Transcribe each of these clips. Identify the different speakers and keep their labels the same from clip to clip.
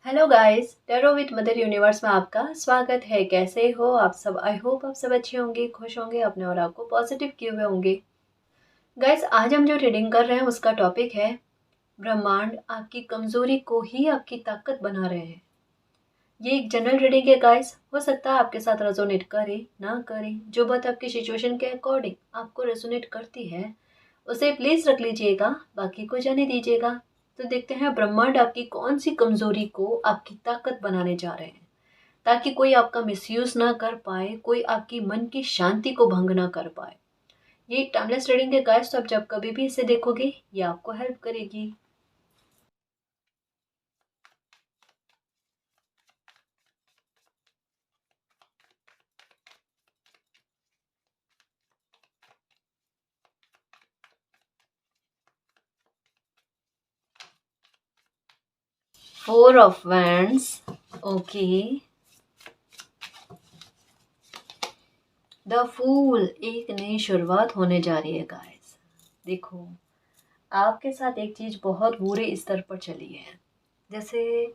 Speaker 1: Hello guys, tarot with mother universe में आपका स्वागत है। कैसे हो आप सब? आई होप आप सब अच्छे होंगे, खुश होंगे, अपने और आपको पॉजिटिव किए हुए होंगे। गाइस, आज हम जो रीडिंग कर रहे हैं उसका टॉपिक है ब्रह्मांड आपकी कमजोरी को ही आपकी ताकत बना रहे हैं। ये एक जनरल रीडिंग है गाइस। हो सकता है आपके साथ रेजोनेट करे ना करे, जो बात आपकी सिचुएशन के अकॉर्डिंग आपको रेजोनेट करती है उसे प्लीज रख लीजिएगा, बाकी को जाने दीजिएगा। तो देखते हैं ब्रह्मांड आपकी कौन सी कमजोरी को आपकी ताकत बनाने जा रहे हैं, ताकि कोई आपका मिसयूज ना कर पाए, कोई आपकी मन की शांति को भंग ना कर पाए। ये एक टाइमलेस रीडिंग है गाइस, तो आप जब कभी भी इसे देखोगे ये आपको हेल्प करेगी। Four of wands, okay. The fool, एक नई शुरुआत होने जा रही है गाइस। देखो, आपके साथ एक चीज बहुत बुरे स्तर पर चली है। जैसे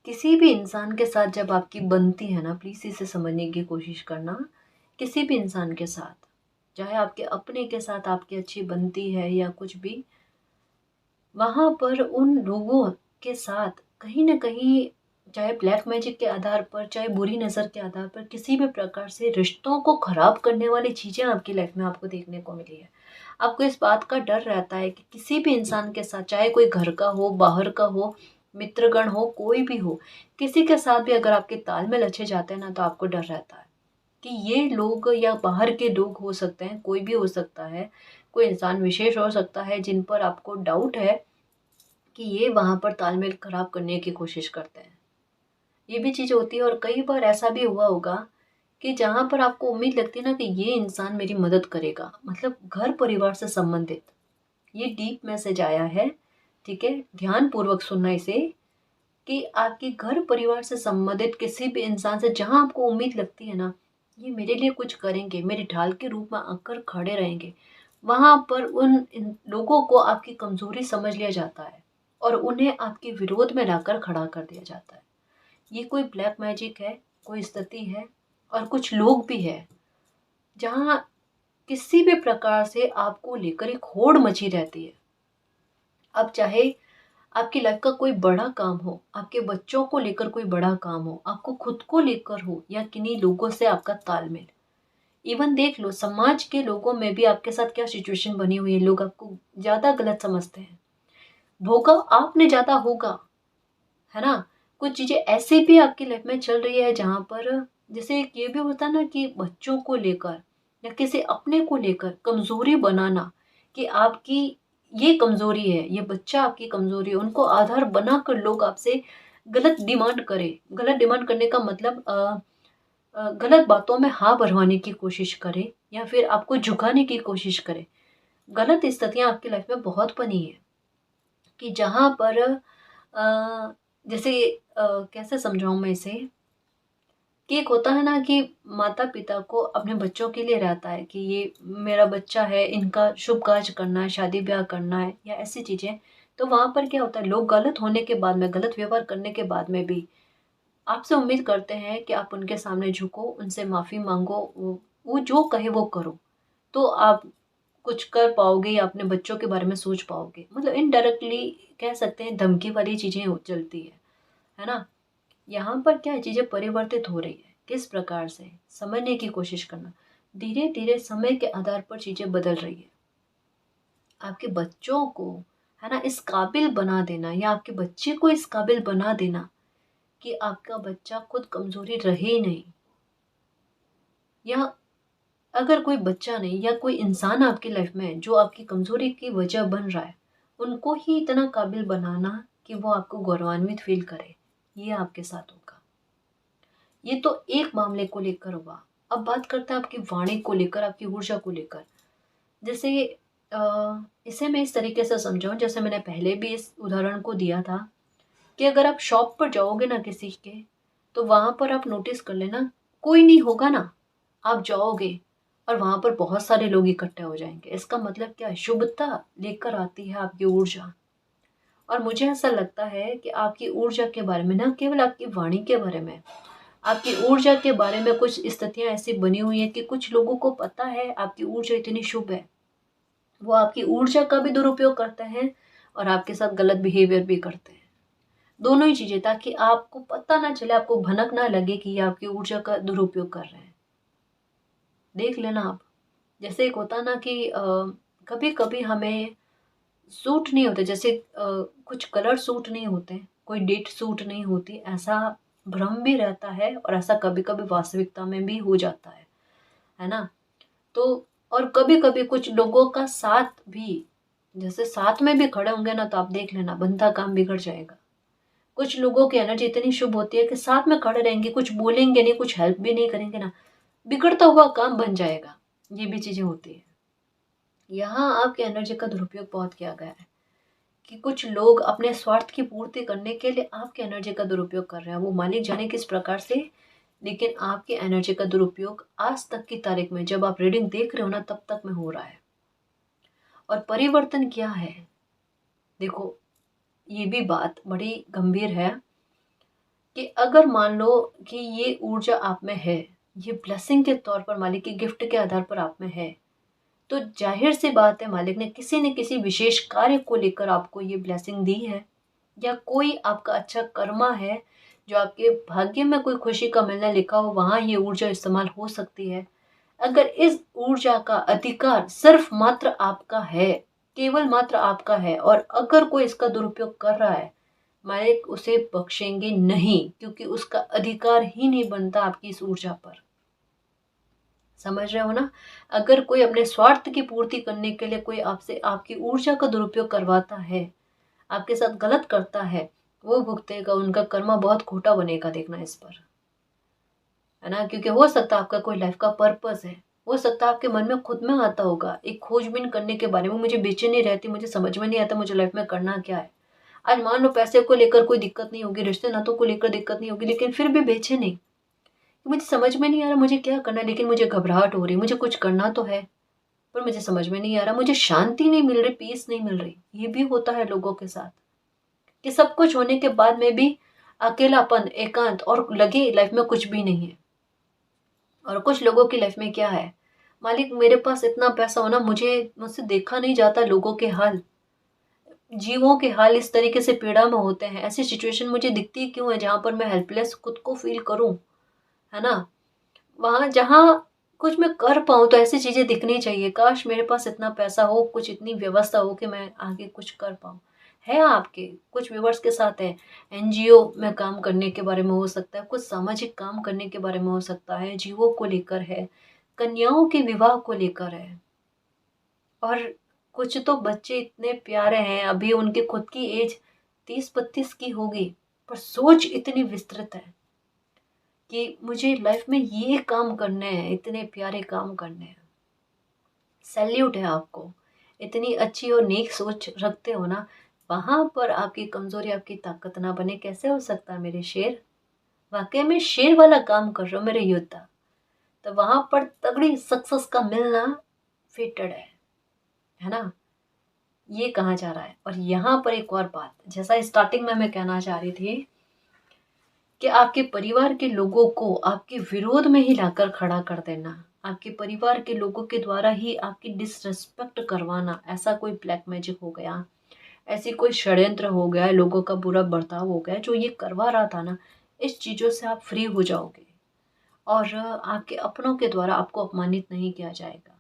Speaker 1: किसी भी इंसान के साथ जब आपकी बनती है ना, प्लीज इसे समझने की कोशिश करना। किसी भी इंसान के साथ, चाहे आपके अपने के साथ आपकी अच्छी बनती है या कुछ भी, वहां पर उन लोगों के साथ कहीं ना कहीं, चाहे ब्लैक मैजिक के आधार पर, चाहे बुरी नज़र के आधार पर, किसी भी प्रकार से रिश्तों को खराब करने वाली चीज़ें आपकी लाइफ में आपको देखने को मिली है। आपको इस बात का डर रहता है कि किसी भी इंसान के साथ, चाहे कोई घर का हो, बाहर का हो, मित्रगण हो, कोई भी हो, किसी के साथ भी अगर आपके तालमेल अच्छे जाते हैं ना, तो आपको डर रहता है कि ये लोग या बाहर के लोग हो सकते हैं, कोई भी हो सकता है, कोई इंसान विशेष हो सकता है जिन पर आपको डाउट है कि ये वहाँ पर तालमेल खराब करने की कोशिश करते हैं। ये भी चीज़ होती है, और कई बार ऐसा भी हुआ होगा कि जहाँ पर आपको उम्मीद लगती है ना कि ये इंसान मेरी मदद करेगा, मतलब घर परिवार से संबंधित, ये डीप मैसेज आया है। ठीक है, ध्यान पूर्वक सुनना इसे, कि आपके घर परिवार से संबंधित किसी भी इंसान से जहाँ आपको उम्मीद लगती है ना, ये मेरे लिए कुछ करेंगे, मेरे ढाल के रूप में आकर खड़े रहेंगे, वहां पर इन लोगों को आपकी कमजोरी समझ लिया जाता है और उन्हें आपके विरोध में लाकर खड़ा कर दिया जाता है। ये कोई ब्लैक मैजिक है, कोई स्थिति है, और कुछ लोग भी है जहाँ किसी भी प्रकार से आपको लेकर एक होड़ मची रहती है। अब चाहे आपकी लाइफ का कोई बड़ा काम हो, आपके बच्चों को लेकर कोई बड़ा काम हो, आपको खुद को लेकर हो, या किन्हीं लोगों से आपका तालमेल, इवन देख लो समाज के लोगों में भी आपके साथ क्या सिचुएशन बनी हुई है। लोग आपको ज्यादा गलत समझते हैं, भोगा आपने ज्यादा होगा, है ना। कुछ चीजें ऐसी भी आपकी लाइफ में चल रही है जहां पर, जैसे ये भी होता है ना कि बच्चों को लेकर या किसी अपने को लेकर कमजोरी बनाना, कि आपकी ये कमजोरी है, ये बच्चा आपकी कमजोरी है, उनको आधार बनाकर लोग आपसे गलत डिमांड करें। गलत डिमांड करने का मतलब गलत बातों में हाँ भरवाने की कोशिश करें, या फिर आपको झुकाने की कोशिश करें। गलत स्थितियां आपकी लाइफ में बहुत बनी है, कि जहां पर जैसे कैसे समझाऊं मैं इसे, कि एक होता है ना कि माता पिता को अपने बच्चों के लिए रहता है कि ये मेरा बच्चा है, इनका शुभ कार्य करना है, शादी ब्याह करना है, या ऐसी चीजें। तो वहां पर क्या होता है, लोग गलत होने के बाद में, गलत व्यवहार करने के बाद में भी आपसे उम्मीद करते हैं कि आप उनके सामने झुको, उनसे माफी मांगो, वो जो कहे वो करो, तो आप कुछ कर पाओगे या अपने बच्चों के बारे में सोच पाओगे। मतलब इनडायरेक्टली कह सकते हैं धमकी वाली चीजें चलती है ना। यहाँ पर क्या चीजें परिवर्तित हो रही है, किस प्रकार से समझने की कोशिश करना। धीरे धीरे समय के आधार पर चीजें बदल रही है। आपके बच्चों को, है ना, इस काबिल बना देना, या आपके बच्चे को इस काबिल बना देना कि आपका बच्चा खुद कमजोरी रहे ही नहीं, या अगर कोई बच्चा नहीं या कोई इंसान आपकी लाइफ में है जो आपकी कमजोरी की वजह बन रहा है, उनको ही इतना काबिल बनाना कि वो आपको गौरवान्वित फील करे, ये आपके साथ होगा। ये तो एक मामले को लेकर हुआ। अब बात करते हैं आपकी वाणी को लेकर, आपकी ऊर्जा को लेकर। जैसे इसे मैं इस तरीके से समझाऊं, जैसे मैंने पहले भी इस उदाहरण को दिया था, कि अगर आप शॉप पर जाओगे ना किसी के, तो वहां पर आप नोटिस कर लेना, कोई नहीं होगा ना, आप जाओगे और वहां पर बहुत सारे लोग इकट्ठे हो जाएंगे। इसका मतलब क्या है, शुभता लेकर आती है आपकी ऊर्जा। और मुझे ऐसा लगता है कि आपकी ऊर्जा के बारे में, ना केवल आपकी वाणी के बारे में, आपकी ऊर्जा के बारे में कुछ स्थितियाँ ऐसी बनी हुई हैं कि कुछ लोगों को पता है आपकी ऊर्जा इतनी शुभ है, वो आपकी ऊर्जा का भी दुरुपयोग करते हैं और आपके साथ गलत बिहेवियर भी करते हैं। दोनों ही चीज़ें, ताकि आपको पता ना चले, आपको भनक ना लगे कि ये आपकी ऊर्जा का दुरुपयोग कर रहे हैं। देख लेना आप। जैसे एक होता ना कि कभी-कभी हमें सूट नहीं होते, जैसे कुछ कलर सूट नहीं होते, कोई डेट सूट नहीं होती, ऐसा भ्रम भी रहता है और ऐसा कभी-कभी वास्तविकता में भी हो जाता है ना? तो और कभी-कभी कुछ लोगों का साथ भी, जैसे साथ में भी खड़े होंगे ना, तो आप देख लेना बनता काम बिगड़ जाएगा। कुछ लोगों की एनर्जी इतनी शुभ होती है कि साथ में खड़े रहेंगे, कुछ बोलेंगे नहीं, कुछ हेल्प भी नहीं करेंगे ना, बिगड़ता हुआ काम बन जाएगा। ये भी चीज़ें होती हैं। यहाँ आपकी एनर्जी का दुरुपयोग बहुत किया गया है कि कुछ लोग अपने स्वार्थ की पूर्ति करने के लिए आपकी एनर्जी का दुरुपयोग कर रहे हैं। वो मालिक जाने किस प्रकार से, लेकिन आपकी एनर्जी का दुरुपयोग आज तक की तारीख में, जब आप रीडिंग देख रहे हो ना, तब तक में हो रहा है। और परिवर्तन क्या है? देखो, ये भी बात बड़ी गंभीर है कि अगर मान लो कि ये ऊर्जा आप में है, ये ब्लेसिंग के तौर पर, मालिक की गिफ्ट के आधार पर आप में है, तो जाहिर सी बात है मालिक ने किसी न किसी विशेष कार्य को लेकर आपको ये ब्लेसिंग दी है, या कोई आपका अच्छा कर्मा है जो आपके भाग्य में कोई खुशी का मिलना लिखा हो, वहाँ ये ऊर्जा इस्तेमाल हो सकती है। अगर इस ऊर्जा का अधिकार सिर्फ मात्र आपका है, केवल मात्र आपका है, और अगर कोई इसका दुरुपयोग कर रहा है, मालिक उसे बख्शेंगे नहीं, क्योंकि उसका अधिकार ही नहीं बनता आपकी इस ऊर्जा पर। समझ रहे हो ना? अगर कोई अपने स्वार्थ की पूर्ति करने के लिए कोई आपसे आपकी ऊर्जा का दुरुपयोग करवाता है, आपके साथ गलत करता है, वो भुगतेगा, उनका कर्मा बहुत खोटा बनेगा, देखना इस पर। है ना? क्योंकि हो सकता है आपका कोई लाइफ का पर्पस है, हो सकता है आपके मन में खुद में आता होगा एक खोजबीन करने के बारे में, मुझे बेचैनी रहती, मुझे समझ में नहीं आता मुझे लाइफ में करना क्या है। आज मान लो पैसे को लेकर कोई दिक्कत नहीं होगी, रिश्ते नातों को लेकर दिक्कत नहीं होगी, लेकिन फिर भी बेचैनी, मुझे समझ में नहीं आ रहा मुझे क्या करना है, लेकिन मुझे घबराहट हो रही, मुझे कुछ करना तो है, पर मुझे समझ में नहीं आ रहा, मुझे शांति नहीं मिल रही, पीस नहीं मिल रही। ये भी होता है लोगों के साथ कि सब कुछ होने के बाद में भी अकेलापन, एकांत, और लगे लाइफ में कुछ भी नहीं है। और कुछ लोगों की लाइफ में क्या है, मालिक मेरे पास इतना पैसा होना, मुझसे देखा नहीं जाता लोगों के हाल, जीवों के हाल इस तरीके से पीड़ा में होते हैं, ऐसी सिचुएशन मुझे दिखती क्यों है जहाँ पर मैं हेल्पलेस खुद को फील करूँ, है ना? वहाँ जहाँ कुछ मैं कर पाऊँ, तो ऐसी चीज़ें दिखनी चाहिए। काश मेरे पास इतना पैसा हो, कुछ इतनी व्यवस्था हो कि मैं आगे कुछ कर पाऊँ। है आपके कुछ व्यूअर्स के साथ है, एनजीओ में काम करने के बारे में हो सकता है, कुछ सामाजिक काम करने के बारे में हो सकता है, जीवों को लेकर है, कन्याओं के विवाह को लेकर है, और कुछ तो बच्चे इतने प्यारे हैं, अभी उनकी खुद की एज 30-32 की होगी, पर सोच इतनी विस्तृत है कि मुझे लाइफ में ये काम करने हैं, इतने प्यारे काम करने हैं। सैल्यूट है आपको, इतनी अच्छी और नेक सोच रखते हो ना, वहाँ पर आपकी कमज़ोरी आपकी ताकत ना बने, कैसे हो सकता है मेरे शेर? वाक़ई में शेर वाला काम कर रहे हो मेरे योद्धा, तो वहाँ पर तगड़ी सक्सेस का मिलना फेटेड है ना? ये कहा जा रहा है। और यहाँ पर एक और बात, जैसा स्टार्टिंग में मैं कहना चाह रही थी कि आपके परिवार के लोगों को आपके विरोध में ही लाकर खड़ा कर देना, आपके परिवार के लोगों के द्वारा ही आपकी डिसरिस्पेक्ट करवाना, ऐसा कोई ब्लैक मैजिक हो गया, ऐसी कोई षड्यंत्र हो गया, लोगों का बुरा बर्ताव हो गया जो ये करवा रहा था ना, इस चीज़ों से आप फ्री हो जाओगे और आपके अपनों के द्वारा आपको अपमानित नहीं किया जाएगा।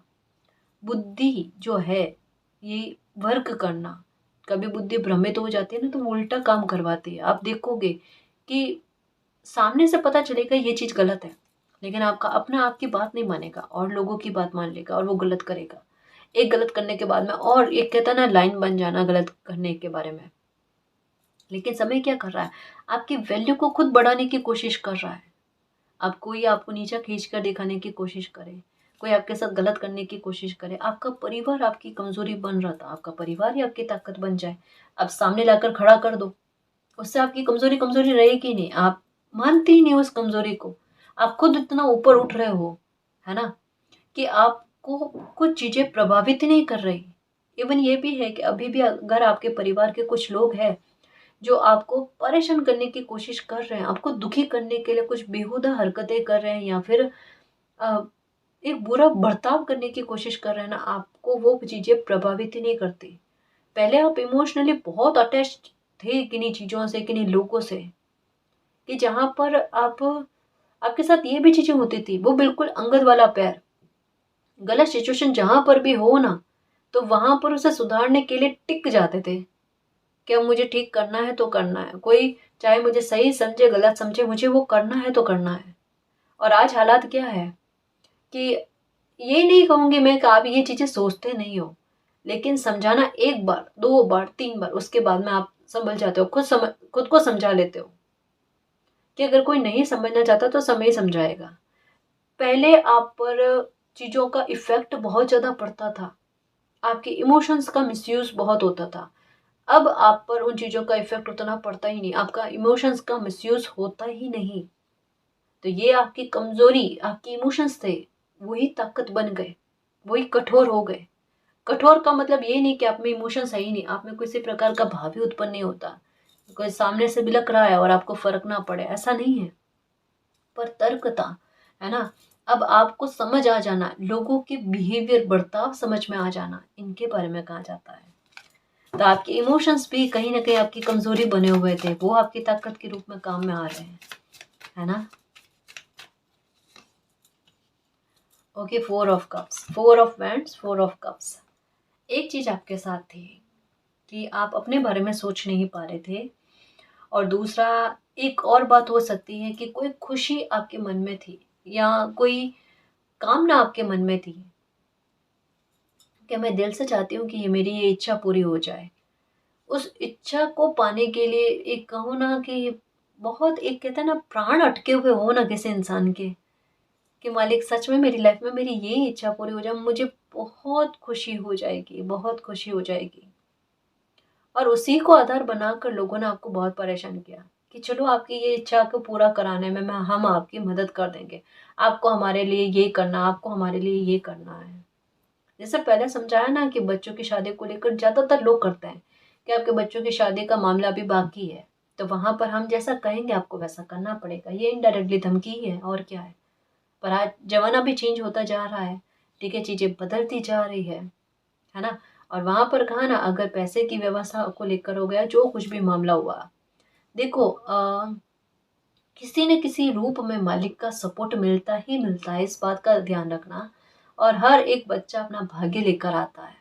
Speaker 1: बुद्धि जो है, ये वर्क करना, कभी बुद्धि भ्रमित हो जाती है ना, तो वो उल्टा काम करवाती है। आप देखोगे कि सामने से पता चलेगा ये चीज़ गलत है, लेकिन आपका अपना आपकी बात नहीं मानेगा और लोगों की बात मान लेगा और वो गलत करेगा। एक गलत करने के बाद में और एक, कहता है ना, लाइन बन जाना गलत करने के बारे में। लेकिन समय क्या कर रहा है, आपकी वैल्यू को खुद बढ़ाने की कोशिश कर रहा है। अब कोई आपको नीचा खींच कर दिखाने की कोशिश करे, कोई आपके साथ गलत करने की कोशिश करे, आपका परिवार आपकी कमज़ोरी बन रहा था, आपका परिवार ही आपकी ताकत बन जाए, अब सामने लाकर खड़ा कर दो, उससे आपकी कमज़ोरी कमज़ोरी रहेगी नहीं, आप मानते ही नहीं उस कमज़ोरी को। आप खुद इतना ऊपर उठ रहे हो, है ना, कि आपको कुछ चीज़ें प्रभावित ही नहीं कर रही। इवन ये भी है कि अभी भी अगर आपके परिवार के कुछ लोग हैं जो आपको परेशान करने की कोशिश कर रहे हैं, आपको दुखी करने के लिए कुछ बेहुदा हरकतें कर रहे हैं या फिर अ, एक बुरा बर्ताव करने की कोशिश कर रहे हैं ना, आपको वो चीज़ें प्रभावित ही नहीं करती। पहले आप इमोशनली बहुत अटैच्ड थे किन्हीं चीज़ों से, किन्हीं लोगों से, कि जहाँ पर आपके साथ ये भी चीज़ें होती थी, वो बिल्कुल अंगद वाला प्यार। गलत सिचुएशन जहाँ पर भी हो ना, तो वहाँ पर उसे सुधारने के लिए टिक जाते थे कि अब मुझे ठीक करना है तो करना है। कोई चाहे मुझे सही समझे, गलत समझे, मुझे वो करना है तो करना है। और आज हालात क्या है कि ये नहीं कहूँगी मैं कि आप ये चीज़ें सोचते नहीं हो, लेकिन समझाना 1 बार, 2 बार, 3 बार, उसके बाद में आप समझ जाते हो, खुद को समझा लेते हो कि अगर कोई नहीं समझना चाहता तो समय ही समझाएगा। पहले आप पर चीज़ों का इफ़ेक्ट बहुत ज़्यादा पड़ता था, आपके इमोशंस का मिसयूज़ बहुत होता था। अब आप पर उन चीज़ों का इफ़ेक्ट उतना पड़ता ही नहीं, आपका इमोशंस का मिसयूज़ होता ही नहीं। तो ये आपकी कमज़ोरी, आपके इमोशंस थे, वही ताकत बन गए, वही कठोर हो गए। कठोर का मतलब ये नहीं कि आप में इमोशंस है ही नहीं, आप में किसी प्रकार का भाव ही उत्पन्न नहीं होता। कोई सामने से बिलक रहा है और आपको फ़र्क ना पड़े, ऐसा नहीं है। पर तर्कता, है ना? अब आपको समझ आ जाना, लोगों के बिहेवियर, बर्ताव समझ में आ जाना, इनके बारे में कहा जाता है। तो आपके इमोशंस भी कहीं न कहीं आपकी कमज़ोरी बने हुए थे, वो आपकी ताकत के रूप में काम में आ रहे हैं, है ना? Okay, 4 of cups, 4 of wands, 4 of cups. एक चीज़ आपके साथ थी कि आप अपने बारे में सोच नहीं पा रहे थे, और दूसरा, एक और बात हो सकती है कि कोई खुशी आपके मन में थी या कोई कामना आपके मन में थी कि मैं दिल से चाहती हूँ कि ये मेरी ये इच्छा पूरी हो जाए। उस इच्छा को पाने के लिए एक कहो ना कि बहुत, एक कहते हैं ना, प्राण अटके हुए हो ना किसी इंसान के, कि मालिक सच में मेरी लाइफ में मेरी ये इच्छा पूरी हो जाए, मुझे बहुत खुशी हो जाएगी, बहुत खुशी हो जाएगी। और उसी को आधार बनाकर लोगों ने आपको बहुत परेशान किया कि चलो आपकी ये इच्छा को पूरा कराने में हम आपकी मदद कर देंगे। आपको हमारे लिए ये करना, आपको हमारे लिए ये करना है। जैसे पहले समझाया ना कि बच्चों की शादी को लेकर ज़्यादातर लोग करते हैं कि आपके बच्चों की शादी का मामला अभी बाकी है, तो वहाँ पर हम जैसा कहेंगे आपको वैसा करना पड़ेगा। ये इनडायरेक्टली धमकी ही है, और क्या है। पर आज ज़माना भी चेंज होता जा रहा है, ठीक है, चीज़ें बदलती जा रही है ना? और वहाँ पर कहा ना, अगर पैसे की व्यवस्था को लेकर हो गया, जो कुछ भी मामला हुआ, देखो किसी न किसी रूप में मालिक का सपोर्ट मिलता ही मिलता है, इस बात का ध्यान रखना। और हर एक बच्चा अपना भाग्य लेकर आता है,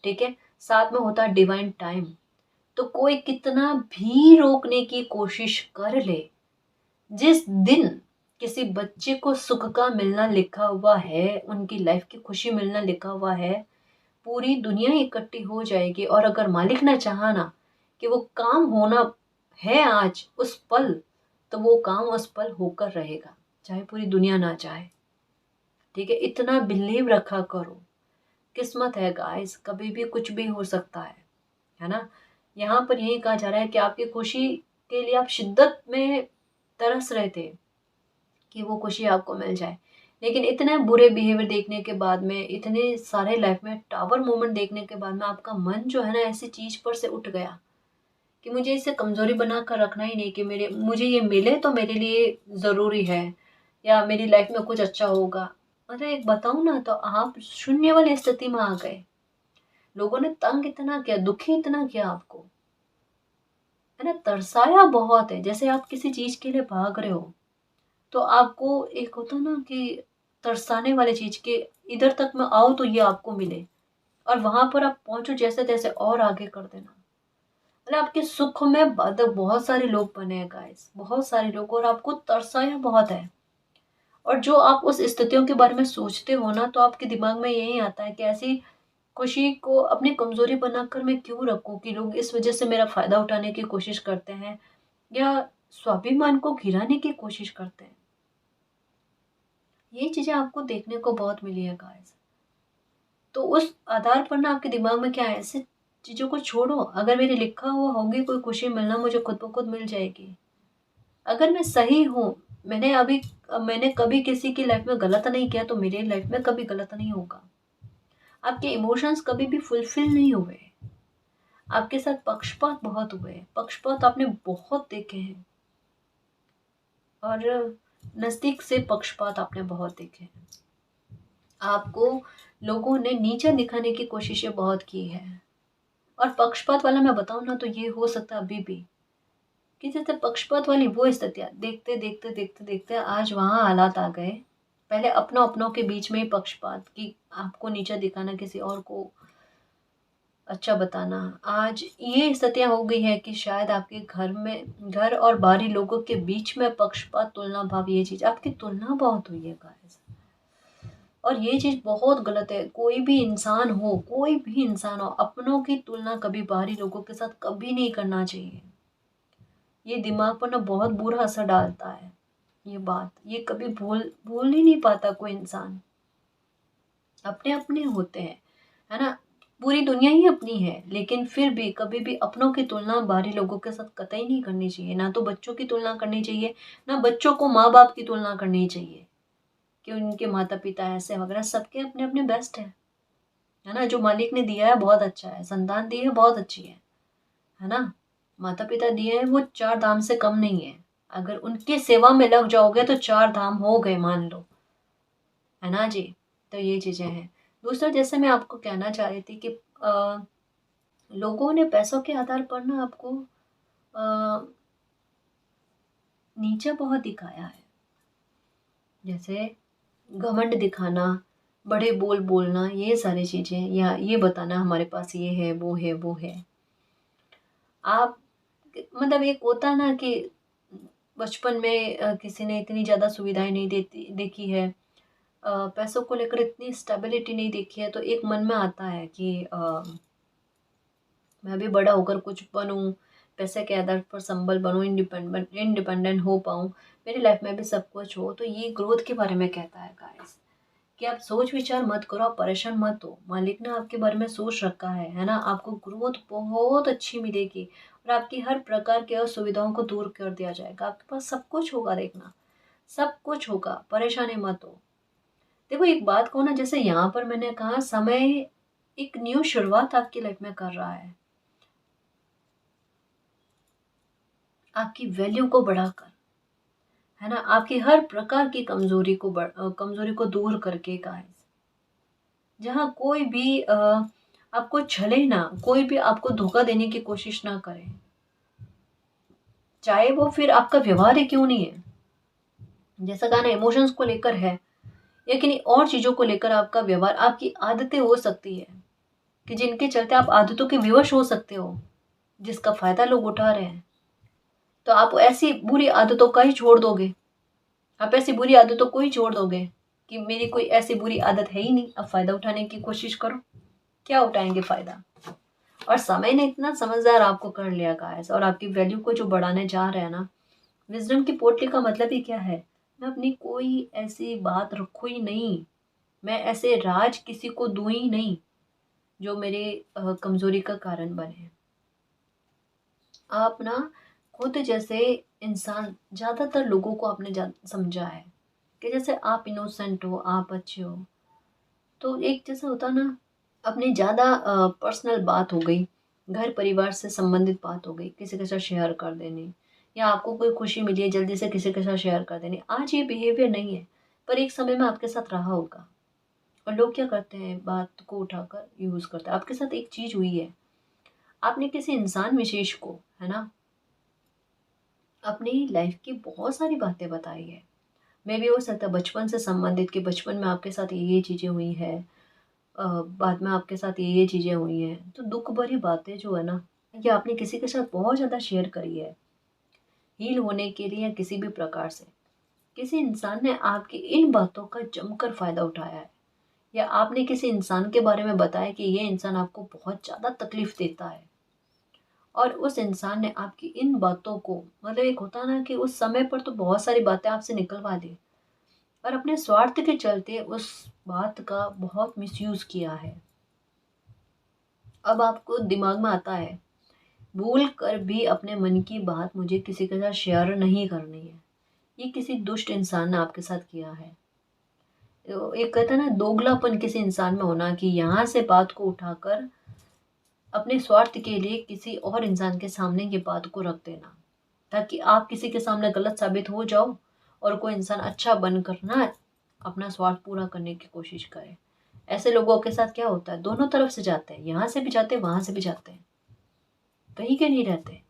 Speaker 1: ठीक है? साथ में होता है डिवाइन टाइम। तो कोई कितना भी रोकने की कोशिश कर ले, जिस दिन किसी बच्चे को सुख का मिलना लिखा हुआ है, उनकी लाइफ की खुशी मिलना लिखा हुआ है, पूरी दुनिया इकट्ठी हो जाएगी। और अगर मालिक ने चाहा ना कि वो काम होना है आज उस पल, तो वो काम उस पल होकर रहेगा, चाहे पूरी दुनिया ना चाहे, ठीक है? इतना बिलीव रखा करो। किस्मत है गाइस, कभी भी कुछ भी हो सकता है ना? यहाँ पर यही कहा जा रहा है कि आपकी खुशी के लिए आप शिद्दत में तरस रहे थे कि वो खुशी आपको मिल जाए। लेकिन इतने बुरे बिहेवियर देखने के बाद में, इतने सारे लाइफ में टावर मोमेंट देखने के बाद में, आपका मन जो है ना ऐसी चीज़ पर से उठ गया कि मुझे इसे कमज़ोरी बना कर रखना ही नहीं, कि मुझे ये मिले तो मेरे लिए ज़रूरी है या मेरी लाइफ में कुछ अच्छा होगा। अरे एक बताऊँ ना, तो आप शून्य वाली स्थिति में आ गए। लोगों ने तंग इतना किया, दुखी इतना किया आपको, है ना? तरसाया बहुत है। जैसे आप किसी चीज़ के लिए भाग रहे हो, तो आपको एक होता ना कि तरसाने वाली चीज़ के इधर तक मैं आओ तो ये आपको मिले, और वहाँ पर आप पहुँचो जैसे-तैसे और आगे कर देना। मतलब आपके सुख में बाधक बहुत सारे लोग बने हैं गाइस, बहुत सारे लोग, और आपको तरसाया बहुत है। और जो आप उस स्थितियों के बारे में सोचते हो ना, तो आपके दिमाग में यही आता है कि ऐसी खुशी को अपनी कमज़ोरी बनाकर मैं क्यों रखूँ, कि लोग इस वज़ह से मेरा फ़ायदा उठाने की कोशिश करते हैं या स्वाभिमान को गिराने की कोशिश करते हैं। ये चीज़ें आपको देखने को बहुत मिली है गाइस। तो उस आधार पर ना आपके दिमाग में क्या है, ऐसी चीज़ों को छोड़ो। अगर मेरे लिखा हुआ होगी कोई खुशी मिलना, मुझे खुद ब खुद मिल जाएगी। अगर मैं सही हूँ, मैंने कभी किसी की लाइफ में गलत नहीं किया, तो मेरी लाइफ में कभी गलत नहीं होगा। आपके इमोशंस कभी भी फुलफिल नहीं हुए। आपके साथ पक्षपात बहुत हुए, पक्षपात आपने बहुत देखे हैं, और नज़दीक से पक्षपात आपने बहुत देखे हैं। आपको लोगों ने नीचा दिखाने की कोशिशें बहुत की है। और पक्षपात वाला मैं बताऊँ ना, तो ये हो सकता है अभी भी कि जैसे पक्षपात वाली वो स्थितियाँ देखते देखते देखते देखते आज वहाँ हालात आ गए। पहले अपनों अपनों के बीच में ही पक्षपात, कि आपको नीचा दिखाना, किसी और को अच्छा बताना। आज ये स्थितियाँ हो गई है कि शायद आपके घर में, घर और बाहरी लोगों के बीच में पक्षपात, तुलना भाव, ये चीज़ आपकी तुलना बहुत हुई है गाइस। और ये चीज़ बहुत गलत है। कोई भी इंसान हो, अपनों की तुलना कभी बाहरी लोगों के साथ कभी नहीं करना चाहिए। ये दिमाग पर ना बहुत बुरा असर डालता है। ये बात, ये कभी भूल भूल ही नहीं पाता कोई इंसान। अपने अपने होते हैं, है ना। पूरी दुनिया ही अपनी है, लेकिन फिर भी कभी भी अपनों की तुलना बाहरी लोगों के साथ कतई नहीं करनी चाहिए। ना तो बच्चों की तुलना करनी चाहिए, ना बच्चों को माँ बाप की तुलना करनी चाहिए कि उनके माता पिता ऐसे वगैरह। सबके अपने अपने बेस्ट है ना। जो मालिक ने दिया है बहुत अच्छा है, संतान दी है बहुत अच्छी है ना। माता पिता दिए हैं वो चार धाम से कम नहीं है। अगर उनकी सेवा में लग जाओगे तो चार धाम हो गए, मान लो, है ना जी। तो ये चीजें हैं। दूसरा, जैसे मैं आपको कहना चाह रही थी कि अ, लोगों ने पैसों के आधार पर ना आपको अ, नीचा बहुत दिखाया है। जैसे घमंड दिखाना, बड़े बोल बोलना, ये सारी चीजें, या ये बताना हमारे पास ये है वो है वो है। आप, मतलब एक होता है ना कि बचपन में किसी ने इतनी ज़्यादा सुविधाएं नहीं देती देखी है, पैसों को लेकर इतनी स्टेबिलिटी नहीं देखी है, तो एक मन में आता है कि मैं भी बड़ा होकर कुछ बनूं, पैसे के आधार पर संबल बनूं, इंडिपेंडेंट इंडिपेंडेंट हो पाऊं, मेरी लाइफ में भी सब कुछ हो। तो ये ग्रोथ के बारे में कहता है गाइस, कि आप सोच विचार मत करो, आप परेशान मत हो। मालिक ने आपके बारे में सोच रखा है ना। आपको ग्रोथ बहुत अच्छी मिलेगी, और आपकी हर प्रकार की असुविधाओं को दूर कर दिया जाएगा। आपके पास सब कुछ होगा, देखना सब कुछ होगा, परेशानी मत हो। देखो एक बात कहूँ ना, जैसे यहाँ पर मैंने कहा, समय एक न्यू शुरुआत आपकी लाइफ में कर रहा है, आपकी वैल्यू को बढ़ाकर, है ना। आपकी हर प्रकार की कमजोरी को दूर करके गाइस। जहाँ कोई भी आपको छले ना, कोई भी आपको धोखा देने की कोशिश ना करे, चाहे वो फिर आपका व्यवहार ही क्यों नहीं है। जैसा गाना इमोशंस को लेकर है, या किन्हीं और चीजों को लेकर आपका व्यवहार, आपकी आदतें हो सकती है कि जिनके चलते आप आदतों के विवश हो सकते हो, जिसका फायदा लोग उठा रहे हैं। तो आप ऐसी बुरी आदतों का ही छोड़ दोगे, आप ऐसी बुरी आदतों को ही छोड़ दोगे कि मेरी कोई ऐसी बुरी आदत है ही नहीं, अब फायदा उठाने की कोशिश करो। क्या उठाएंगे फायदा। और समय ने इतना समझदार आपको कर लिया गाइस, और आपकी वैल्यू को जो बढ़ाने जा रहे हैं ना। विजडम की पोटली का मतलब ही क्या है, मैं अपनी कोई ऐसी बात रखूँ ही नहीं, मैं ऐसे राज किसी को दूं ही नहीं जो मेरे कमजोरी का कारण बने। आप ना खुद जैसे इंसान, ज्यादातर लोगों को आपने समझा है कि जैसे आप इनोसेंट हो, आप अच्छे हो, तो एक जैसा होता ना, अपनी ज़्यादा पर्सनल बात हो गई, घर परिवार से संबंधित बात हो गई, किसी के साथ शेयर कर देनी, या आपको कोई खुशी मिली है जल्दी से किसी के साथ शेयर कर देनी। आज ये बिहेवियर नहीं है, पर एक समय में आपके साथ रहा होगा। और लोग क्या करते हैं, बात को उठाकर यूज़ करते हैं। आपके साथ एक चीज़ हुई है, आपने किसी इंसान विशेष को, है ना, अपनी लाइफ की बहुत सारी बातें बताई है। मे भी हो सकता है बचपन से संबंधित, कि बचपन में आपके साथ ये चीज़ें हुई है, बाद में आपके साथ ये चीज़ें हुई हैं। तो दुख भरी बातें जो है ना, ये आपने किसी के साथ बहुत ज़्यादा शेयर करी है, हील होने के लिए या किसी भी प्रकार से। किसी इंसान ने आपकी इन बातों का जमकर फ़ायदा उठाया है, या आपने किसी इंसान के बारे में बताया कि ये इंसान आपको बहुत ज़्यादा तकलीफ़ देता है, और उस इंसान ने आपकी इन बातों को, मतलब एक होता है ना कि उस समय पर तो बहुत सारी बातें आपसे निकलवा दी, और अपने स्वार्थ के चलते उस बात का बहुत मिसयूज़ किया है। अब आपको दिमाग में आता है, भूल कर भी अपने मन की बात मुझे किसी के साथ शेयर नहीं करनी है। ये किसी दुष्ट इंसान ने आपके साथ किया है। एक कहता है ना दोगलापन किसी इंसान में होना, कि यहाँ से बात को उठाकर अपने स्वार्थ के लिए किसी और इंसान के सामने ये बात को रख देना, ताकि आप किसी के सामने गलत साबित हो जाओ और कोई इंसान अच्छा बनकर ना अपना स्वार्थ पूरा करने की कोशिश करे। ऐसे लोगों के साथ क्या होता है, दोनों तरफ से जाते हैं, यहाँ से भी जाते हैं, वहाँ से भी जाते हैं, कहीं के नहीं रहते।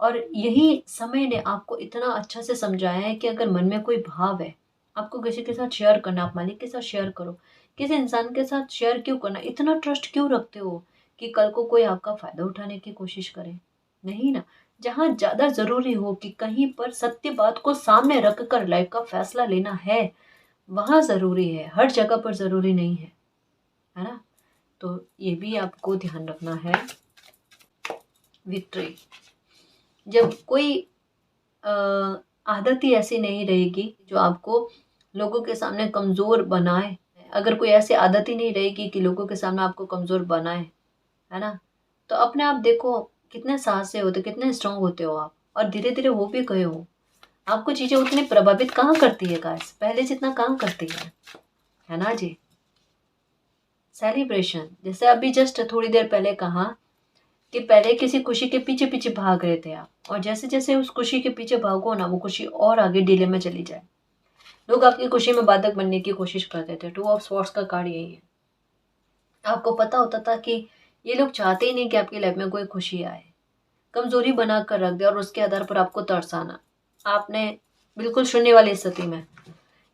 Speaker 1: और यही समय ने आपको इतना अच्छा से समझाया है कि अगर मन में कोई भाव है, आपको किसी के साथ शेयर करना, आप मालिक के साथ शेयर करो। किसी इंसान के साथ शेयर क्यों करना, इतना ट्रस्ट क्यों रखते हो कि कल को कोई आपका फ़ायदा उठाने की कोशिश करे? नहीं ना। जहाँ ज़्यादा ज़रूरी हो कि कहीं पर सत्य बात को सामने रख कर लाइफ का फैसला लेना है, वहाँ ज़रूरी है, हर जगह पर ज़रूरी नहीं है ना? तो ये भी आपको ध्यान रखना है। विक्ट्री, जब कोई आदत ही ऐसी नहीं रहेगी जो आपको लोगों के सामने कमज़ोर बनाए, अगर कोई ऐसी आदत ही नहीं रहेगी कि लोगों के सामने आपको कमज़ोर बनाए, है ना? तो अपने आप देखो कितने साहसी होते, कितने स्ट्रांग होते हो आप, और धीरे-धीरे हो भी गए हो। आपको चीज़ें उतनी प्रभावित कहाँ करती है गाइस, पहले जितना कहाँ करती है ना जी? सेलिब्रेशन, जैसे अभी जस्ट थोड़ी देर पहले कहा कि पहले किसी खुशी के पीछे पीछे भाग रहे थे आप, और जैसे जैसे उस खुशी के पीछे भागो ना, वो खुशी और आगे डिले में चली जाए। लोग आपकी खुशी में बाधक बनने की कोशिश करते थे। 2 ऑफ स्वॉर्ड्स का कार्ड यही है। आपको पता होता था कि ये लोग चाहते ही नहीं कि आपकी लाइफ में कोई खुशी आए, कमजोरी बना कर रख दे और उसके आधार पर आपको तरसाना। आपने बिल्कुल शून्य वाली स्थिति में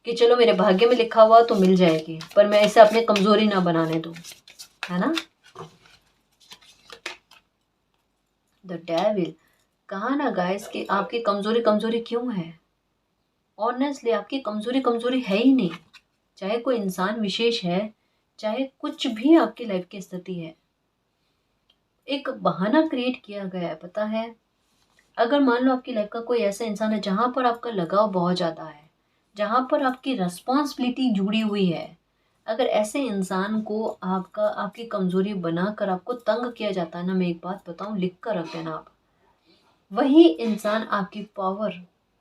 Speaker 1: कि चलो मेरे भाग्य में लिखा हुआ तो मिल जाएगी, पर मैं इसे अपनी कमजोरी ना बनाने दूं, है ना? द डेविल, कहा ना गाइस कि आपकी कमजोरी कमजोरी क्यों है? ऑनेस्टली आपकी कमजोरी कमजोरी है ही नहीं। चाहे कोई इंसान विशेष है, चाहे कुछ भी आपकी लाइफ की स्थिति है, एक बहाना क्रिएट किया गया है, पता है? अगर मान लो आपकी लाइफ का कोई ऐसा इंसान है जहां पर आपका लगाव बहुत ज़्यादा है, जहां पर आपकी रिस्पॉन्सिबिलिटी जुड़ी हुई है, अगर ऐसे इंसान को आपकी कमजोरी बनाकर आपको तंग किया जाता है ना, मैं एक बात बताऊं, लिख कर रख देना आप, वही इंसान आपकी पावर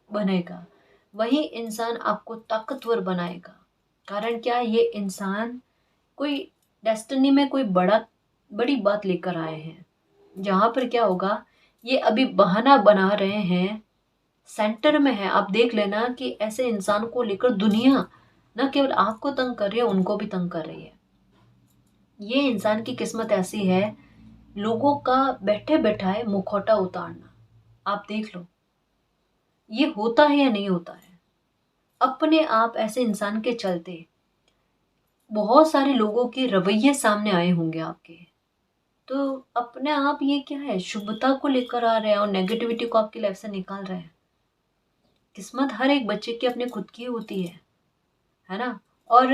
Speaker 1: बनेगा, वही इंसान आपको ताकतवर बनाएगा। कारण क्या, ये इंसान कोई डेस्टिनी में कोई बड़ी बात लेकर आए हैं, जहाँ पर क्या होगा, ये अभी बहाना बना रहे हैं, सेंटर में है। आप देख लेना कि ऐसे इंसान को लेकर दुनिया न केवल आपको तंग कर रही है, उनको भी तंग कर रही है। ये इंसान की किस्मत ऐसी है, लोगों का बैठे बैठाए मुखौटा उतारना। आप देख लो ये होता है या नहीं होता है। अपने आप ऐसे इंसान के चलते बहुत सारे लोगों के रवैये सामने आए होंगे आपके। तो अपने आप ये क्या है, शुभता को लेकर आ रहे हैं और नेगेटिविटी को आपकी लाइफ से निकाल रहे हैं। किस्मत हर एक बच्चे की अपने खुद की होती है ना? और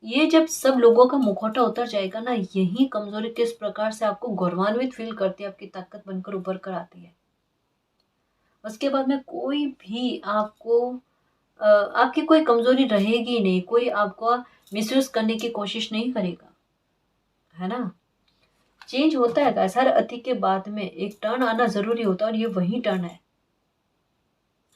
Speaker 1: ये जब सब लोगों का मुखौटा उतर जाएगा ना, यही कमजोरी किस प्रकार से आपको गौरवान्वित फील करती है, आपकी ताकत बनकर उभर कर आती है। उसके बाद में कोई भी आपको आपकी कोई कमजोरी रहेगी नहीं, कोई आपको मिसयूज करने की कोशिश नहीं करेगा, है ना? चेंज होता है गाइस, हर अति के बाद में एक टर्न आना जरूरी होता है, और ये वही टर्न है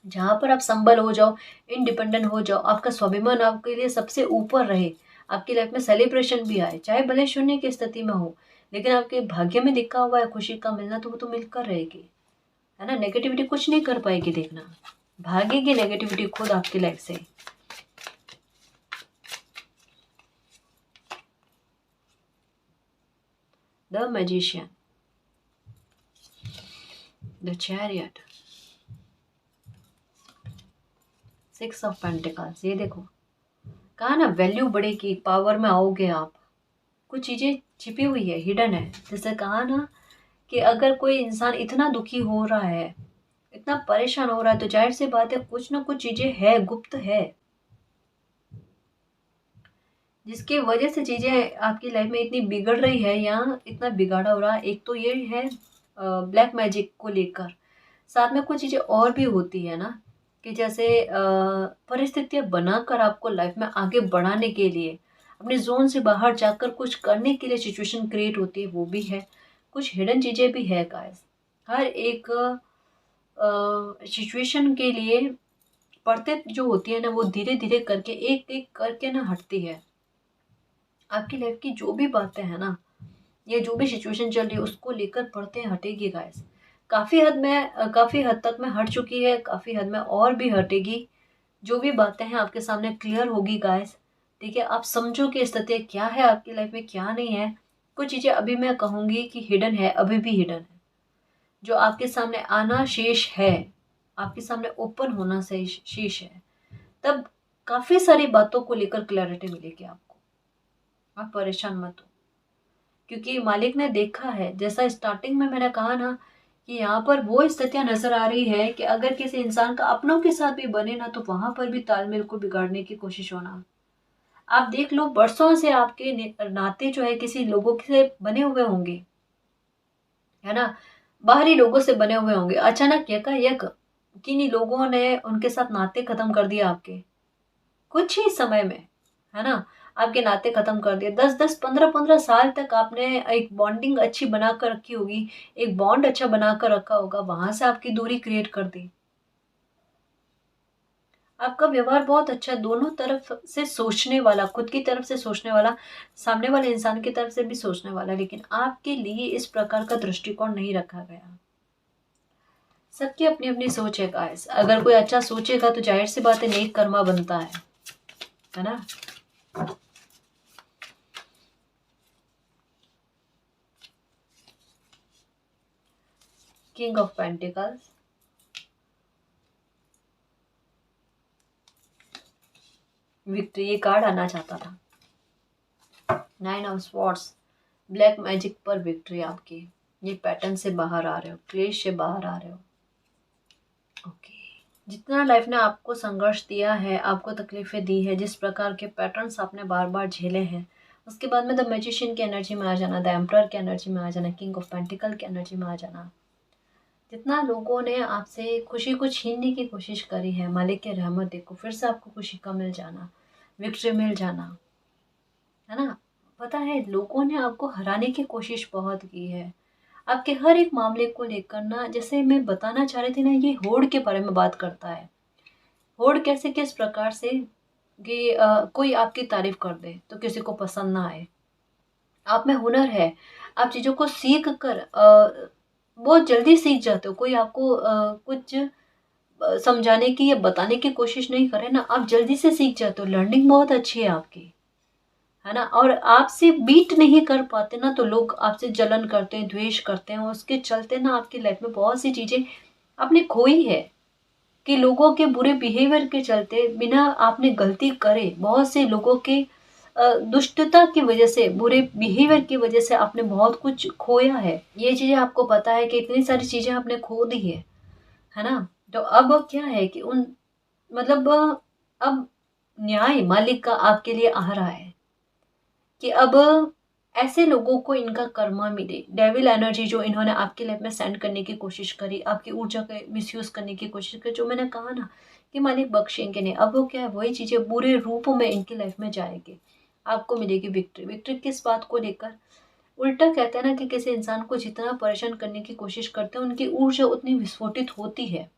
Speaker 1: जहां पर आप संबल हो जाओ, इंडिपेंडेंट हो जाओ, आपका स्वाभिमान आपके लिए सबसे ऊपर रहे, आपकी लाइफ में सेलिब्रेशन भी आए, चाहे भले शून्य की स्थिति में हो, लेकिन आपके भाग्य में लिखा हुआ है खुशी का मिलना, तो वो तो मिलकर रहेगी, है ना? नेगेटिविटी कुछ नहीं कर पाएगी, देखना भागेगी नेगेटिविटी खुद आपकी लाइफ से। The magician, the chariot, 6 of pentacles, ये देखो कहा ना वैल्यू बढ़ेगी, पावर में आओगे आप। कुछ चीजें छिपी हुई है, हिडन है। जैसे कहा ना कि अगर कोई इंसान इतना दुखी हो रहा है, इतना परेशान हो रहा है, तो जाहिर सी बात है कुछ ना कुछ चीजें है, गुप्त है, जिसकी वजह से चीजें आपकी लाइफ में इतनी बिगड़ रही है या इतना बिगाड़ा हो रहा है। एक तो ये है ब्लैक मैजिक को लेकर, साथ में कुछ चीजें और भी होती है ना, कि जैसे परिस्थितियां बनाकर आपको लाइफ में आगे बढ़ाने के लिए, अपने जोन से बाहर जाकर कुछ करने के लिए सिचुएशन क्रिएट होती है, वो भी है। कुछ हिडन चीजें भी है गाइस। हर एक सिचुएशन के लिए पढ़ते जो होती है ना वो धीरे धीरे करके एक एक करके ना हटती है। आपकी लाइफ की जो भी बातें हैं ना, ये जो भी सिचुएशन चल रही है उसको लेकर पढ़ते हटेगी गाइस। काफ़ी हद तक मैं हट चुकी है, काफ़ी हद में और भी हटेगी। जो भी बातें हैं आपके सामने क्लियर होगी गाइस। ठीक है, आप समझो कि स्थिति क्या है आपकी लाइफ में, क्या नहीं है। कुछ चीज़ें अभी मैं कहूँगी कि हिडन है, अभी भी हिडन है। जो आपके सामने आना शेष है, आपके सामने ओपन होना से शेष है, तब काफ़ी सारी बातों को लेकर क्लैरिटी मिलेगी आपको। आप परेशान मत हो, क्योंकि मालिक ने देखा है, जैसा स्टार्टिंग में मैंने कहा ना कि यहाँ पर वो स्थितियां नजर आ रही है कि अगर किसी इंसान का अपनों के साथ भी बने ना, तो वहां पर भी तालमेल को बिगाड़ने की कोशिश होना। आप देख लो, बरसों से आपके नाते जो है किसी लोगों से बने हुए होंगे, है ना, बाहरी लोगों से बने हुए होंगे। अचानक यकायक किन्हीं लोगों ने उनके साथ नाते खत्म कर दिया आपके, कुछ ही समय में, है ना, आपके नाते खत्म कर दिए। 10-10, 15-15 साल तक आपने एक बॉन्डिंग अच्छी बना कर रखी होगी, एक बॉन्ड अच्छा बना कर रखा होगा, वहां से आपकी दूरी क्रिएट कर दी। आपका व्यवहार बहुत अच्छा है, दोनों तरफ से सोचने वाला, खुद की तरफ से सोचने वाला, सामने वाले इंसान की तरफ से भी सोचने वाला, लेकिन आपके लिए इस प्रकार का दृष्टिकोण नहीं रखा गया। सबकी अपनी अपनी सोच है गाइस। अगर कोई अच्छा सोचेगा तो जाहिर सी बात है नेक कर्मा बनता है ना। किंग ऑफ पेंटिकल्स, विक्ट्री, ये कार्ड आना चाहता था। 9 ऑफ स्वॉर्ड्स, ब्लैक मैजिक पर विक्ट्री आपकी। ये पैटर्न से बाहर आ रहे हो, क्लेश से बाहर आ रहे हो। ओके, जितना लाइफ ने आपको संघर्ष दिया है, आपको तकलीफें दी है, जिस प्रकार के पैटर्न्स आपने बार बार झेले हैं, उसके बाद में द मैजिशियन की एनर्जी में आ जाना, द एम्परर की एनर्जी में आ जाना, किंग ऑफ पेंटिकल की एनर्जी में आ जाना। जितना लोगों ने आपसे खुशी को छीनने की कोशिश करी है, मालिक की रहमत देखो, फिर से आपको खुशी का मिल जाना, विक्ट्री मिल जाना, है ना। पता है, लोगों ने आपको हराने की कोशिश बहुत की है, आपके हर एक मामले को लेकर ना। जैसे मैं बताना चाह रही थी ना, ये होड़ के बारे में बात करता है। होड़ कैसे, किस प्रकार से कि कोई आपकी तारीफ कर दे तो किसी को पसंद ना आए। आप में हुनर है, आप चीज़ों को सीख कर बहुत जल्दी सीख जाते हो। कोई आपको कुछ समझाने की या बताने की कोशिश नहीं करे ना, आप जल्दी से सीख जाते हो। लर्निंग बहुत अच्छी है आपकी, है ना। और आपसे बीट नहीं कर पाते ना, तो लोग आपसे जलन करते हैं, द्वेष करते हैं। उसके चलते ना आपकी लाइफ में बहुत सी चीज़ें आपने खोई है, कि लोगों के बुरे बिहेवियर के चलते, बिना आपने गलती करे, बहुत से लोगों के दुष्टता की वजह से, बुरे बिहेवियर की वजह से आपने बहुत कुछ खोया है। ये चीज़ें आपको पता है कि इतनी सारी चीज़ें आपने खो दी है ना। तो अब क्या है कि उन मतलब अब न्याय मालिक का आपके लिए आ रहा है कि अब ऐसे लोगों को इनका कर्मा मिले। डेविल एनर्जी जो इन्होंने आपकी लाइफ में सेंड करने की कोशिश करी, आपकी ऊर्जा का मिसयूज करने की कोशिश करी, जो मैंने कहा ना कि मालिक बख्शेंगे नहीं। अब वो क्या है, वही चीज़ें बुरे रूप में इनकी लाइफ में जाएगी, आपको मिलेगी विक्ट्री। विक्ट्री किस बात को लेकर? उल्टा कहते हैं ना कि किसी इंसान को जितना परेशान करने की कोशिश करते हैं, उनकी ऊर्जा उतनी विस्फोटित होती है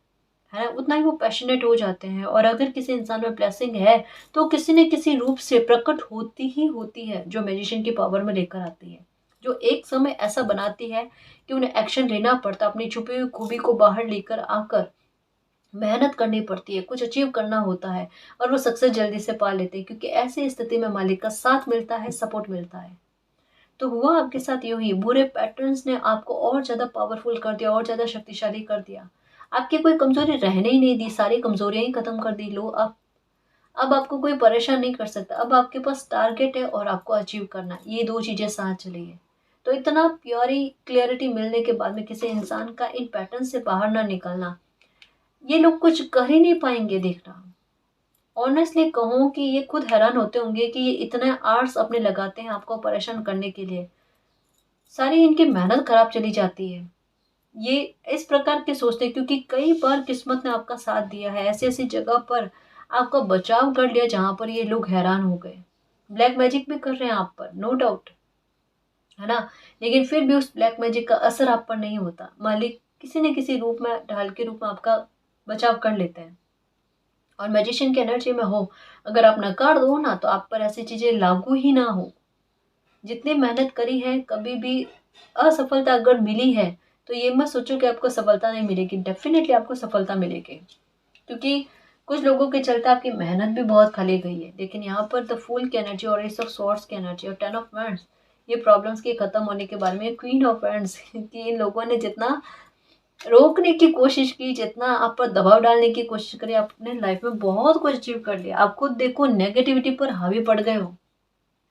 Speaker 1: ना, उतना ही वो पैशनेट हो जाते हैं। और अगर किसी इंसान में ब्लेसिंग है, तो किसी न किसी रूप से प्रकट होती ही होती है, जो मैजिशियन की पावर में लेकर आती है, जो एक समय ऐसा बनाती है कि उन्हें एक्शन लेना पड़ता, अपनी छुपी हुई खूबी को बाहर लेकर आकर मेहनत करनी पड़ती है, कुछ अचीव करना होता है, और वो सक्सेस जल्दी से पा लेते हैं, क्योंकि ऐसी स्थिति में मालिक का साथ मिलता है, सपोर्ट मिलता है। तो हुआ आपके साथ यूं ही, बुरे पैटर्न्स ने आपको और ज़्यादा पावरफुल कर दिया, और ज़्यादा शक्तिशाली कर दिया। आपकी कोई कमज़ोरी रहने ही नहीं दी, सारी कमज़ोरियाँ ही ख़त्म कर दी। लो अब आपको कोई परेशान नहीं कर सकता। अब आपके पास टारगेट है और आपको अचीव करना है, ये 2 चीज़ें साथ चली है। तो इतना प्योरी क्लैरिटी मिलने के बाद में किसी इंसान का इन पैटर्न से बाहर ना निकलना, ये लोग कुछ कर ही नहीं पाएँगे देखना। ऑनेस्टली कहूँ कि ये खुद हैरान होते होंगे कि ये इतना आवर्स अपने लगाते हैं आपको परेशान करने के लिए। सारी इनकी मेहनत खराब चली जाती है। ये इस प्रकार के सोचते हैं, क्योंकि कई बार किस्मत ने आपका साथ दिया है, ऐसी-ऐसी जगह पर आपका बचाव कर लिया जहाँ पर ये लोग हैरान हो गए। ब्लैक मैजिक भी कर रहे हैं आप पर, नो डाउट, है ना? लेकिन फिर भी उस ब्लैक मैजिक का असर आप पर नहीं होता। मालिक किसी न किसी रूप में, ढाल के रूप में आपका बचाव कर लेते हैं। और मैजिशियन की एनर्जी में हो, अगर आप नकार दो ना तो आप पर ऐसी चीज़ें लागू ही ना हो। जितनी मेहनत करी है, कभी भी असफलता अगर मिली है तो ये मत सोचो कि आपको सफलता नहीं मिलेगी, डेफिनेटली आपको सफलता मिलेगी। क्योंकि कुछ लोगों के चलते आपकी मेहनत भी बहुत खली गई है। लेकिन यहाँ पर द फूल की एनर्जी और एस ऑफ स्वॉर्ड्स की एनर्जी और 10 ऑफ वांड्स, ये प्रॉब्लम्स के खत्म होने के बारे में, क्वीन ऑफ वांड्स कि इन लोगों ने जितना रोकने की कोशिश की, जितना आप पर दबाव डालने की कोशिश करी, आप अपने लाइफ में बहुत कुछ अचीव कर लिया। आप खुद देखो, नेगेटिविटी पर हावी पड़ गए हो,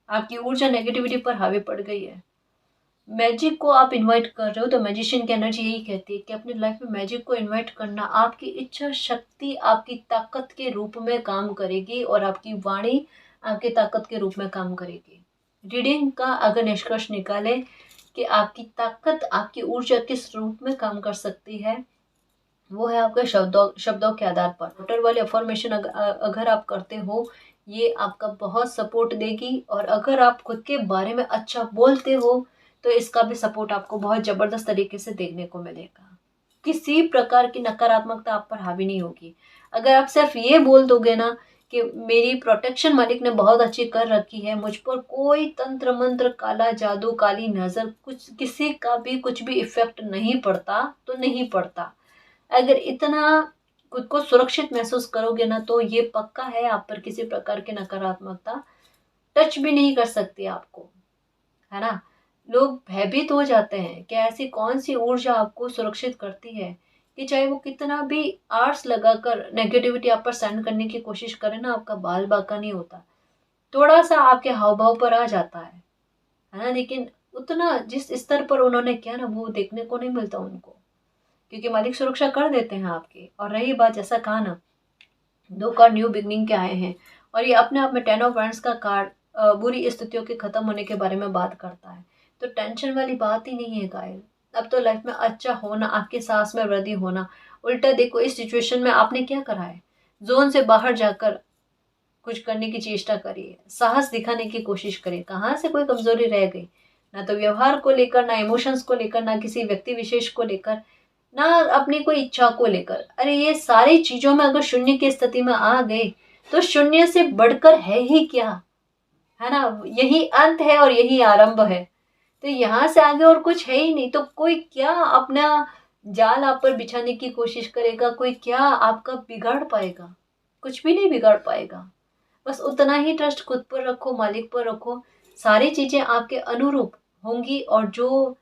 Speaker 1: आपकी ऊर्जा नेगेटिविटी पर हावी पड़ गई है। मैजिक को आप इनवाइट कर रहे हो तो मैजिशियन की एनर्जी यही कहती है कि अपनी लाइफ में मैजिक को इनवाइट करना आपकी इच्छा शक्ति आपकी ताकत के रूप में काम करेगी और आपकी वाणी आपकी ताकत के रूप में काम करेगी। रीडिंग का अगर निष्कर्ष निकाले कि आपकी ताकत आपकी ऊर्जा किस रूप में काम कर सकती है, वो है आपके शब्दों के आधार पर। वोटर वाले अफर्मेशन अगर आप करते हो, ये आपका बहुत सपोर्ट देगी। और अगर आप खुद के बारे में अच्छा बोलते हो तो इसका भी सपोर्ट आपको बहुत ज़बरदस्त तरीके से देखने को मिलेगा। किसी प्रकार की नकारात्मकता आप पर हावी नहीं होगी। अगर आप सिर्फ ये बोल दोगे ना कि मेरी प्रोटेक्शन मालिक ने बहुत अच्छी कर रखी है, मुझ पर कोई तंत्र मंत्र काला जादू काली नज़र कुछ किसी का भी कुछ भी इफेक्ट नहीं पड़ता, तो नहीं पड़ता। अगर इतना खुद को सुरक्षित महसूस करोगे ना तो ये पक्का है आप पर किसी प्रकार की नकारात्मकता टच भी नहीं कर सकती आपको, है ना। लोग भयभीत हो जाते हैं कि ऐसी कौन सी ऊर्जा आपको सुरक्षित करती है कि चाहे वो कितना भी आर्ट्स लगाकर नेगेटिविटी आप पर सेंड करने की कोशिश करे ना, आपका बाल बाका नहीं होता। थोड़ा सा आपके हाव भाव पर आ जाता है ना। लेकिन उतना जिस स्तर पर उन्होंने किया ना, वो देखने को नहीं मिलता उनको, क्योंकि मालिक सुरक्षा कर देते हैं आपकी। और रही बात, जैसा कहा ना, 2 कार्ड न्यू बिगनिंग के आए हैं और ये अपने आप में 10 ऑफ वांड्स का कार्ड बुरी स्थितियों के खत्म होने के बारे में बात करता है। तो टेंशन वाली बात ही नहीं है गाइस। अब तो लाइफ में अच्छा होना, आपके साहस में वृद्धि होना। उल्टा देखो, इस सिचुएशन में आपने क्या करा है, जोन से बाहर जाकर कुछ करने की चेष्टा करिए, साहस दिखाने की कोशिश करिए। कहाँ से कोई कमजोरी रह गई? ना तो व्यवहार को लेकर, ना इमोशंस को लेकर, ना किसी व्यक्ति विशेष को लेकर, ना अपनी कोई इच्छा को लेकर। अरे ये सारी चीजों में अगर शून्य की स्थिति में आ गए तो शून्य से बढ़कर है ही क्या, है ना। यही अंत है और यही आरंभ है। तो यहाँ से आगे और कुछ है ही नहीं। तो कोई क्या अपना जाल आप पर बिछाने की कोशिश करेगा, कोई क्या आपका बिगाड़ पाएगा? कुछ भी नहीं बिगाड़ पाएगा। बस उतना ही ट्रस्ट खुद पर रखो, मालिक पर रखो। सारी चीजें आपके अनुरूप होंगी। और जो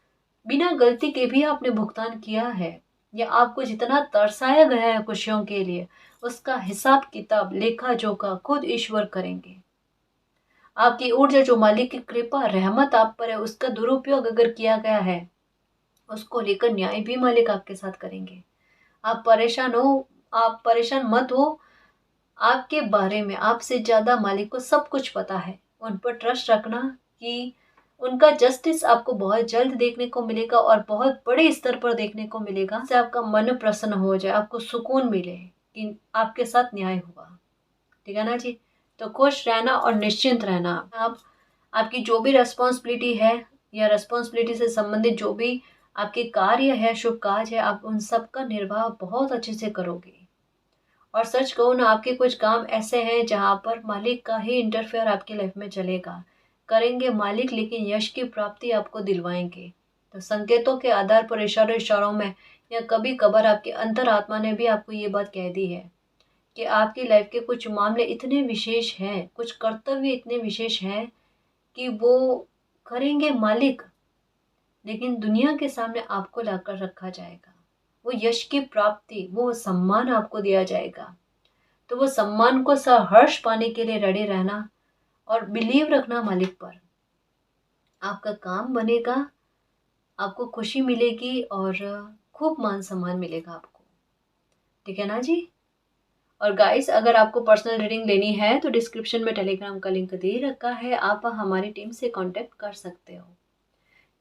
Speaker 1: बिना गलती के भी आपने भुगतान किया है या आपको जितना तरसाया गया है खुशियों के लिए, उसका हिसाब किताब लेखा जोखा खुद ईश्वर करेंगे। आपकी ऊर्जा जो मालिक की कृपा रहमत आप पर है, उसका दुरुपयोग अगर किया गया है, उसको लेकर न्याय भी मालिक आपके साथ करेंगे। आप परेशान हो, आप परेशान मत हो। आपके बारे में आपसे ज्यादा मालिक को सब कुछ पता है। उन पर ट्रस्ट रखना कि उनका जस्टिस आपको बहुत जल्द देखने को मिलेगा और बहुत बड़े स्तर पर देखने को मिलेगा। जिससे आपका मन प्रसन्न हो जाए, आपको सुकून मिले कि आपके साथ न्याय हुआ। ठीक है ना जी। तो खुश रहना और निश्चिंत रहना। आप आपकी जो भी रेस्पॉन्सिबिलिटी है या रेस्पॉन्सिबिलिटी से संबंधित जो भी आपके कार्य है, शुभ कार्य है, आप उन सब का निर्वाह बहुत अच्छे से करोगे। और सच कहूँ ना, आपके कुछ काम ऐसे हैं जहाँ पर मालिक का ही इंटरफेयर आपकी लाइफ में चलेगा। करेंगे मालिक, लेकिन यश की प्राप्ति आपको दिलवाएंगे। तो संकेतों के आधार पर इशारों में या कभी कभार आपकी अंतरात्मा ने भी आपको ये बात कह दी है कि आपकी लाइफ के कुछ मामले इतने विशेष हैं, कुछ कर्तव्य इतने विशेष हैं कि वो करेंगे मालिक, लेकिन दुनिया के सामने आपको लाकर रखा जाएगा। वो यश की प्राप्ति, वो सम्मान आपको दिया जाएगा। तो वो सम्मान को सहर्ष पाने के लिए रेडी रहना और बिलीव रखना मालिक पर। आपका काम बनेगा, आपको खुशी मिलेगी और खूब मान सम्मान मिलेगा आपको। ठीक है ना जी। और गाइस, अगर आपको पर्सनल रीडिंग लेनी है तो डिस्क्रिप्शन में टेलीग्राम का लिंक दे रखा है, आप हमारी टीम से कांटेक्ट कर सकते हो।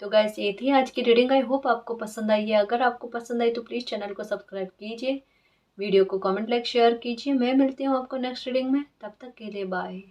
Speaker 1: तो गाइस, ये थी आज की रीडिंग। आई होप आपको पसंद आई है। अगर आपको पसंद आई तो प्लीज़ चैनल को सब्सक्राइब कीजिए, वीडियो को कमेंट लाइक शेयर कीजिए। मैं मिलती हूँ आपको नेक्स्ट रीडिंग में, तब तक के लिए बाय।